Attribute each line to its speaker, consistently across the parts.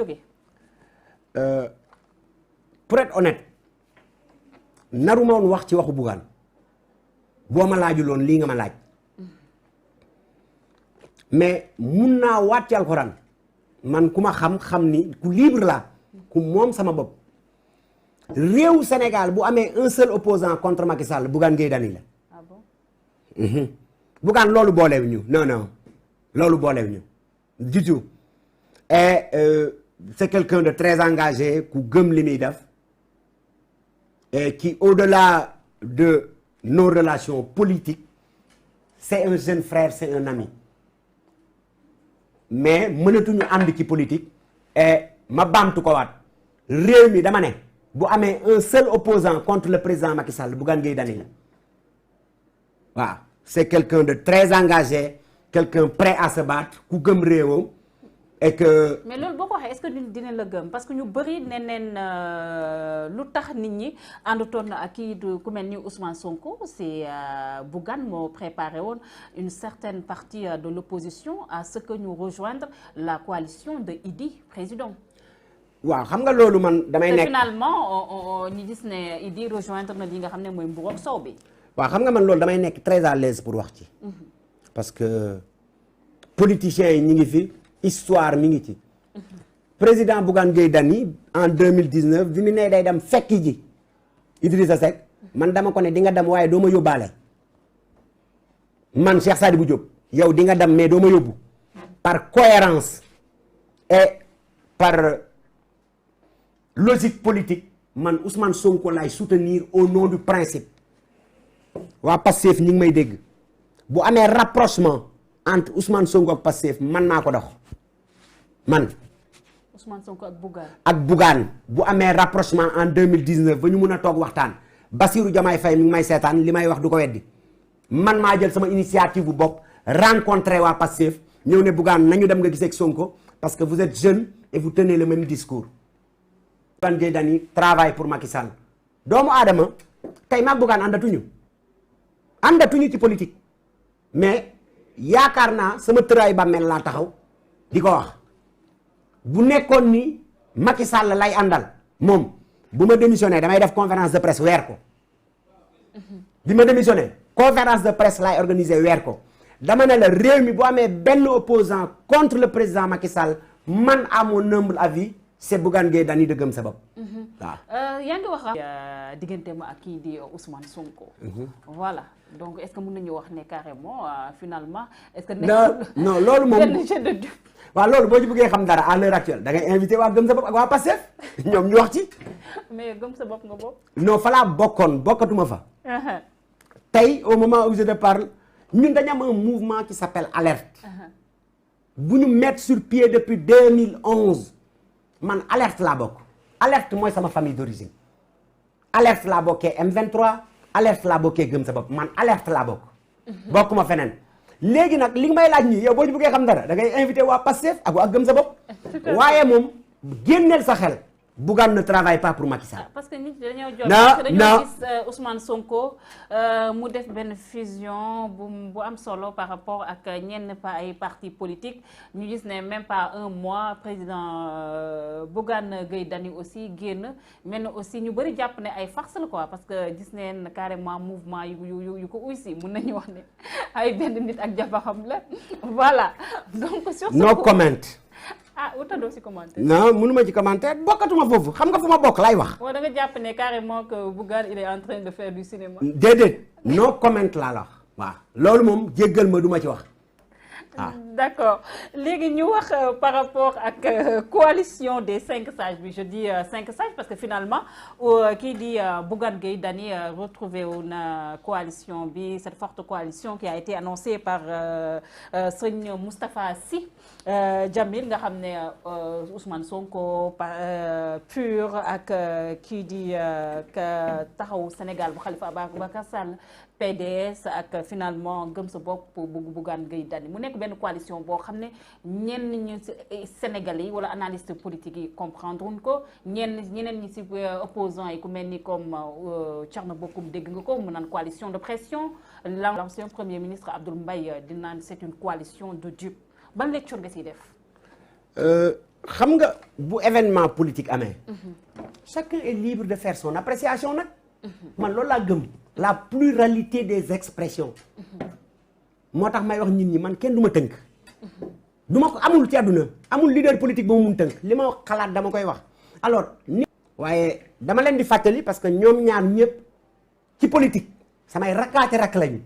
Speaker 1: jógee.
Speaker 2: Pour être honnête naruma woon wax ci waxu Bougane boo ma laajuloon lii nga ma laaj mais mun naa waat ci alxuraan man ku ma xam ni ku libre la ku moom sama bopp réew Sénégal bu amee un seul opposant contre Macky Sall Bougane Gueye Dany la.
Speaker 1: Ah bon?
Speaker 2: Bougane loolu boolewu ñu non loolu boolewu ñu du tout et c'est quelqu'un de très engagé ku gëm li muy def et qui au-delà de nos relations politiques c'est un jeune frère c'est un ami mais mënatuñu ànd ci politique et ma baamtu ko waat réew mi dama ne bu amee un seul opposant contre le président Macky Sall Bougane Gueye Dany la waaw c'est quelqu'un de très engagé quelqu'un prêt à se battre ku gëm réewam et que.
Speaker 1: mais loolu boo ko waxee est-ce que dina la gëm parce que ñu bëri ne neen lu tax nit ñi àndutoon ak kii ku mel ni Ousmane Sonko c'est Bougane moo préparé woon une certaine partie de l'opposition à ce que ñu rejoindre la coalition de Idy président.
Speaker 2: waaw xam nga loolu man damay nekk
Speaker 1: finalement ñu gis ne Idy rejoindre na li nga xam ne mooy mburoog sow bi.
Speaker 2: waaw xam nga man loolu damay nekk très à l'aise pour wax ci. parce que politiciens yi ñi ngi fi. histoire mi ngi ci président Bougane Gueye Dany en 2019 bi mu ne day dem fekki ji Idrissa Seck man dama ko ne di nga dem waaye doo ma yóbbaale man Cheikh Sadibou Diop yow di nga dem mais doo ma yóbbu par cohérence et par logique politique man Ousmane Sonko laay soutenir au nom du principe waa Pastef ñi ngi may dégg bu amee rapprochement entre Ousmane Sonko ak Pastef man maa ko dox man.
Speaker 1: Ousmane Sonko ak Bougane.
Speaker 2: ak Bougane bu amee rapprochement en 2019 ba ñu mun a toog waxtaan Bassirou Diomaye Faye mi ngi may seetaan li may wax du ko weddi man maa jël sama initiative bu bopp rencontrer waa Pastef ñëw ne Bougane nañu dem nga gisee ak Sonko parce que vous êtes jeune et vous tenez le même discours. Bougane Gueye Dany travaille pour Macky Sall doomu aadama tey maag Bougane àndatuñu ci politique mais. yaakaar naa sama tëraay bàmmeel laa taxaw di ko wax bu nekkoon ni Macky Sall lay àndal moom bu ma démissionné damay def conférence de presse weer ko bi ma démissionné conférence de presse laay organiser weer ko dama ne la réew mi bu amee benn opposant contre le président Macky Sall man à mon humble avis c'est Bougane Gueye Dany de gëm sa bopp waaw
Speaker 1: yaa ngi wax diggante ma ak kii di Ousmane Sonko voilà donc est-ce que mën nañu wax ne carrément finalement est-ce que
Speaker 2: non loolu moom waaw loolu boo ci bëggee xam dara à l'heure actuelle da ngay invité waa gëm sa bopp ak waa Pastef ñoom ñu wax ci
Speaker 1: mais gëm sa bopp nga bopp
Speaker 2: non fa laa bokkatuma fa tey au moment où je te parle ñun dañu am un mouvement qui s'appelle Alerte bu ñu mettre sur pied depuis 2011 man Alerte laa bokk Alerte mooy sama famille d'origine Alerte laa bokkee M23 Alerte laa bokkee gëm sa bopp man Alerte laa bokk bokkuma feneen léegi nag li nga may laaj nii yow boo ci bëggee xam dara da ngay invité waa Pastef ak waa gëm sa bopp waaye moom génneel sa xel Bougane ne travaille pas pour Macky Sall.
Speaker 1: parce que nit dañoo jot parce que dañoo gis Ousmane Sonko mu def benn fusion bu am solo par rapport ak ñenn ay partis politiques ñu gis ne même pas un mois président Bougane Gueye Dany aussi génn mel na aussi ñu bëri jàpp ne ay farce la quoi parce que gis neen carrément mouvement yu ko aussi mun nañu wax ne ay benn nit ak jabaxam la voilà donc sur
Speaker 2: no comment.
Speaker 1: ah utandoo ci commentaire.
Speaker 2: non mënuma ci commentaire bokkatuma foofu xam nga fu ma bokk lay wax.
Speaker 1: waaw da nga jàpp ne carrément que Bougane il est en train de faire du cinéma.
Speaker 2: déedéet no comment laa la wax waaw loolu moom jéggal ma duma ci wax.
Speaker 1: D'accord léegi ñu wax par rapport ak coalition des 5 sages bi je dis 5 sages parce que finalement kii di Bougane Gueye Dany retrouvé une coalition bi cette forte coalition qui a été annoncée par Serigne Moustapha Sy Djamil nga xam ne Ousmane Sonko PUR ak kii di taxawu Sénégal bu Khalifa Ababacar Sall PDS ak finalement gëm sa bopp bu Bougane Gueye Dany mu nekk benn coalition boo xam ne ñenn ñi ci Sénégalais yi wala analystes politiques yi comprendre wuñ ko ñeneen ñi ci opposants yi ku mel ni comme Thierno Bocoum dégg nga ko mu naan coalition de pression l'ancien premier ministre Abdoul Mbaye di naan c'est une coalition de dupes ban lecture nga ciy def.
Speaker 2: xam nga bu événement politique amee. chacun est libre de faire son appréciation nag. man loolu laa gëm. la pluralité des expressions. moo tax may wax nit ñi man kenn du ma tënk. du ma ko amul ci àdduna amul leader politique ba mu mun tënk li ma xalaat dama koy wax alors. waaye dama leen di fàttali parce que ñoom ñaar ñëpp ci politique samay rakkaate rakk lañu.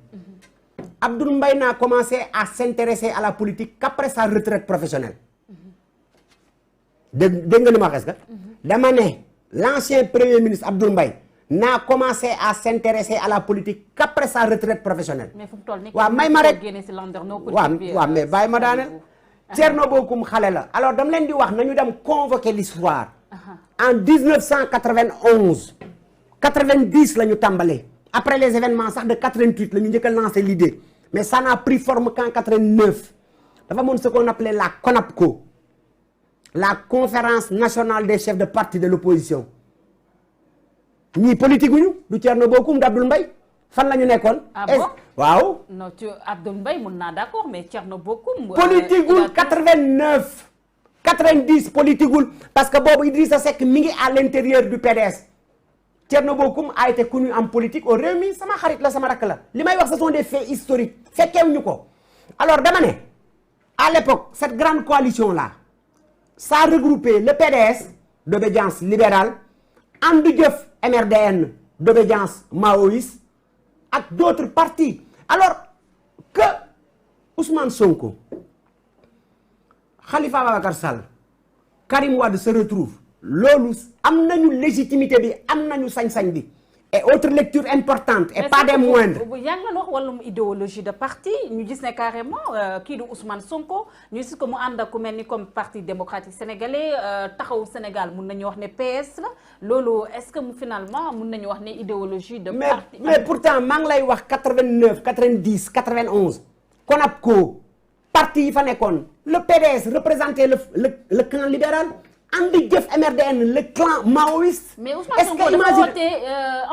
Speaker 2: Abdoul Mbaye n'a commencé à s'intéresser à la politique qu'après sa retraite professionnelle. dégg nga li ma wax est-ce que. dama ne l'ancien premier ministre Abdoul Mbaye n'a commencé à s'intéresser à la politique qu'après sa retraite professionnelle.
Speaker 1: mais fu mu toll nii
Speaker 2: waaw may ma rek
Speaker 1: waaw
Speaker 2: mais bàyyi ma daaneel. Thierno Bocoum xale la alors dama leen di wax nañu dem convoquer l'histoire en 1991 90 la ñu tàmbalee après les événements sax de 88 la ñu njëkk a lancé l'idée mais ça n'a pris forme qu'en 89 dafa amoon ce qu'on appelait la CONAPCO la conférence nationale des chefs de parti de l'opposition ñii politique wuñu du Thierno Bocoum du Abdoul Mbaye fan la ñu nekkoon.
Speaker 1: ah bon
Speaker 2: waaw.
Speaker 1: non tu Abdoul Mbaye mun naa d'accord mais Thierno Bocoum.
Speaker 2: politique wul 89 90 politique wul parce que boobu Idrissa Seck mi ngi à l'intérieur du PDS Thierno Bocoum a été connu en politique au Rewmi sama xarit la sama rakk la li may wax ce sont des faits historiques fekkewuñu ko alors dama ne à l'époque cette grande coalition là ça regroupait le PDS d'obédience libérale And Jëf MRDN d'obédience maoïste ak d'autres partis alors que Ousmane Sonko Khalifa Ababacar Sall Karim Wade se retrouvent loolu am nañu légitimité bi am nañu sañ-sañ bi et autre lecture importante et pas des moindres.
Speaker 1: yaa ngi leen wax wàllum idéologie de parti ñu gis ne carrément kii du Ousmane Sonko ñu gis ko mu ànd ak ku mel ni comme parti démocratique sénégalais taxawu Sénégal mun nañu wax ne PS la loolu est-ce que mu finalement mun nañu wax ne idéologie de parti.
Speaker 2: mais pourtant maa ngi lay wax 89 90 91 CONAPCO parti yi fa nekkoon le PDS représentait le clan libéral. And Jëf MRDN le clan maoïste.
Speaker 1: mais Ousmane Sonko dafa woote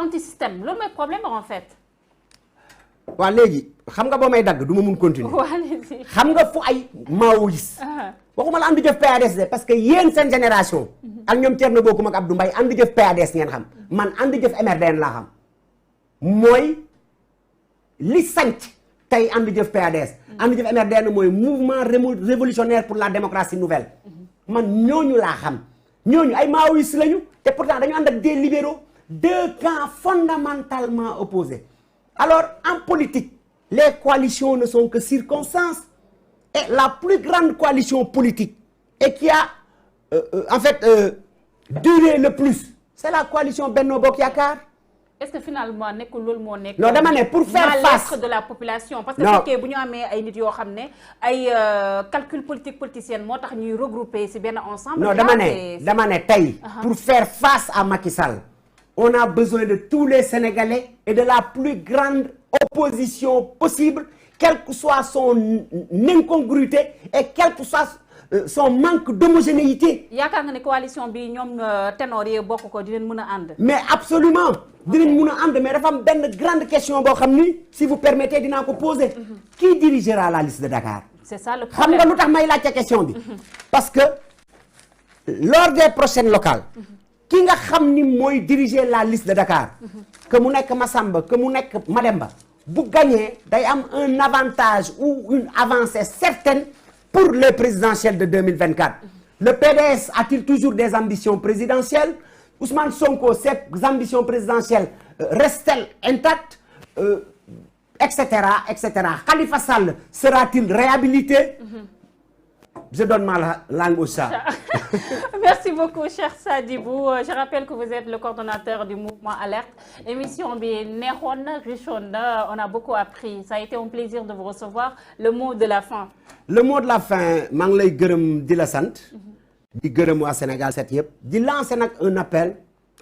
Speaker 1: anti-système loolu mooy problème en fait.
Speaker 2: waaw léegi xam nga boo may dagg du ma mun continuer. xam nga fu ay maoïste. waxuma la And Jëf PADS de parce que yéen seen génération. ak ñoom Thierno Bocoum ak Abdou Mbaye And Jëf PADS ngeen xam man And Jëf MRDN laa xam mooy li sanc tey And Jëf PADS. And Jëf MRDN mooy mouvement révolutionnaire pour la démocratie nouvelle. man ñooñu laa xam ñooñu ay maoïstes lañu te pourtant dañu ànd ak des libéraux deux camps fondamentalement opposés alors en politique les coalitions ne sont que circonstances et la plus grande coalition politique et qui a en fait duré le plus c'est la coalition Benno Bokk Yaakaar.
Speaker 1: est-ce que finalement nekkul loolu moo nekk.
Speaker 2: non dama ne pour faire face
Speaker 1: de la population. parce que fekkee bu ñu amee ay nit yoo xam ne ay calcul politique politicienne moo tax ñuy regrouper ci benn ensemble.
Speaker 2: non dama ne tey. pour faire face à Macky Sall. on a besoin de tous les Sénégalais et de la plus grande opposition possible quelle que soit son incongruité et quel que soit son manque d'homogénéité.
Speaker 1: yaakaar nga ne coalition bi ñoom ténor yi bokk ko dinañ mën a ànd.
Speaker 2: mais absolument dinañ mën a ànd mais dafa am benn grande question boo xam ni si vous permettez dinaa ko poser. qui dirigera la liste de Dakar.
Speaker 1: c'est ça le problème
Speaker 2: xam nga lu tax may laajte question bi. parce que lors des prochaines locales. ki nga xam ni mooy diriger la liste de Dakar. que mu nekk Massamba que mu nekk Mademba. bu gagné day am un avantage ou une avancée certaine. pour les présidentielles de 2024. Le PDS a-t-il toujours des ambitions présidentielles? Ousmane Sonko, ses ambitions présidentielles restent-elles intactes? Etc., etc. Khalifa Sall sera-t-il réhabilité? Je donne ma langue au chat.
Speaker 1: Merci beaucoup, cher Sadibou. Je rappelle que vous êtes le coordonnateur du mouvement Alerte. Émission bi neexoon na, richoon na, on a beaucoup appris. Ça a été un plaisir de vous recevoir. Le mot de la fin.
Speaker 2: Le mot de la fin, maa ngi lay gërëm di la sant. di gërëm waa Sénégal set yëpp. di lancer nag un appel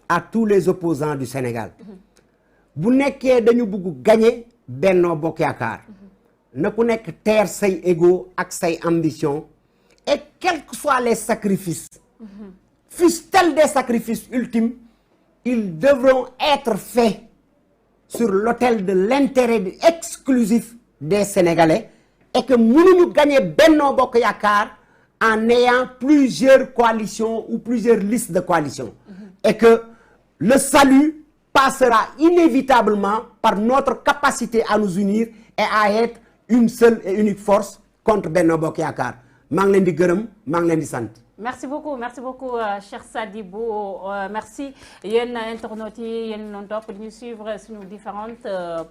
Speaker 2: à tous les opposants du Sénégal. bu nekkee dañu bëgg gagner Benno Bokk Yaakaar. na ku nekk teer say ego ak say ambition. et quels que soient les sacrifices, fussent-ils des sacrifices ultimes, ils devront être faits sur l'autel de l'intérêt exclusif des Sénégalais et que mënuñu gagner Benno Bokk Yaakaar en ayant plusieurs coalitions ou plusieurs listes de coalitions. Et que le salut passera inévitablement par notre capacité à nous unir et à être une seule et unique force contre Benno Bokk Yaakaar. maa ngi leen di gërëm, maa ngi leen di sant.
Speaker 1: Merci beaucoup Cheikh Sadibou. Merci yéen internautes yi yéen noonu topp di ñu suivre sur nos différentes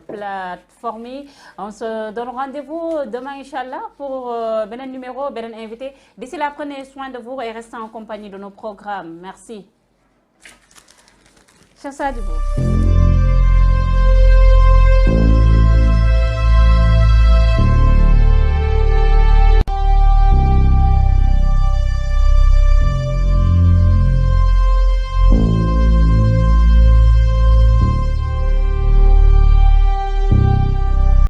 Speaker 1: plateformes. On se donne rendez-vous demain inchallah pour beneen numéro, beneen invité. D'ici là, prenez soin de vous et restez en compagnie de nos programmes. Merci. Cheikh Sadibou.